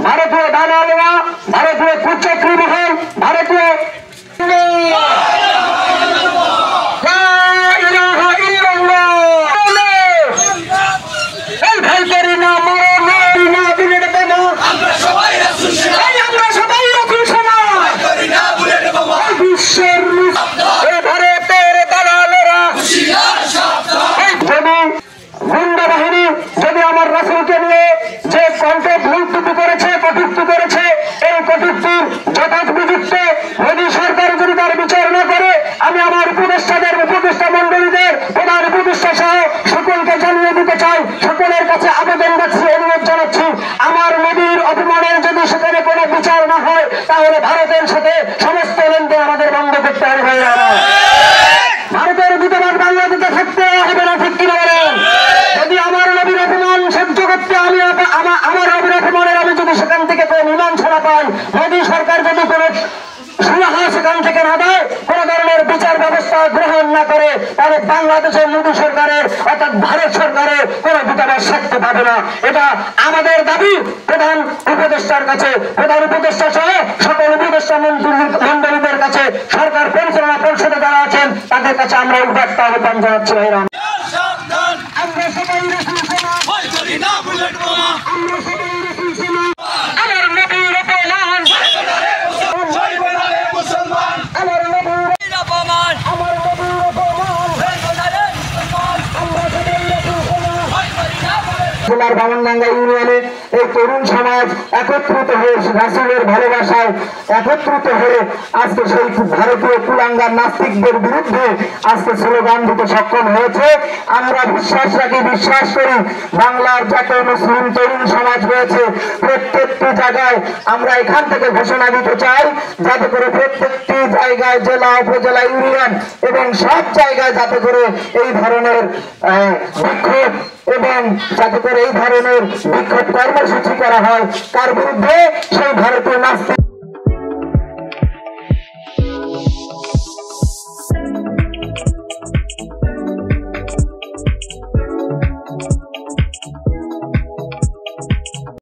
ভারতীয় দালালেরা, ভারতীয় কুচক্রী মহল, ভারতীয় তাহলে ভারতের সাথে সমস্ত লেনদেন আমাদের বন্ধ করতে হবে। ভারতের দূতাবাস বাংলাদেশে থাকতে হবে না, ঠিক কিনা বলেন? যদি আমার নবীর অপমান সহ্য করতে আমার নবীর অপমানের আমি যদি সেখান থেকে কোনো মীমাংসা পাই, মোদী সরকার যদি কোনো সুরাহা সেখান থেকে না দেয়, কোন ধরনের বিচার ব্যবস্থা গ্রহণ না করে, তাহলে বাংলাদেশের মোদী সরকারের অর্থাৎ ভারত সরকারের কোন দূতাবাস থাকতে পারবে না। এটা আমাদের দাবি প্রধান উপদেষ্টার কাছে, প্রধান উপদেষ্টা সহ সকল উপদেষ্টা মন্ডলীদের কাছে, সরকার পরিচালনা পরিষদে যারা আছেন তাদের কাছে আমরা এই বার্তা আহ্বান জানাচ্ছি। ভাইরা, আমরা সবাই রাসূল সেনা, ভয় করি না বুলেট বোমা, আমরা সবাই রাসূল সেনা, আমার নবীর অপমান, মুসলমান, আমার নবীর অপমান, আমার নবীর অপমান, আমরা সবাই রাসূল সেনা, ভয় করি না বুলেট বোমা। জেলার বামনডাঙ্গা ইউনিয়নে এই তরুণ সমাজ একত্রিত হয়ে রাসূলের ভালোবাসায় একত্রিত হয়ে আজকে সেই ভারতীয় কুলাঙ্গার নাস্তিকদের বিরুদ্ধে আজকে স্লোগান দিতে সক্ষম হয়েছে। আমরা বিশ্বাস রাখি, বিশ্বাস করি বাংলার যত মুসলিম তরুণ সমাজ রয়েছে প্রত্যেকটি জায়গায় আমরা এখান থেকে ঘোষণা দিতে চাই, যাতে করে প্রত্যেকটি জায়গায় জেলা, উপজেলা, ইউনিয়ন এবং সব জায়গায় যাতে করে এই ধরনের বিক্ষোভ এবং যাতে করে এই ধরনের বিক্ষোভ কর্মসূচি করা হয়। কার বিরুদ্ধে? সেই ভারতীয় নাস্তিক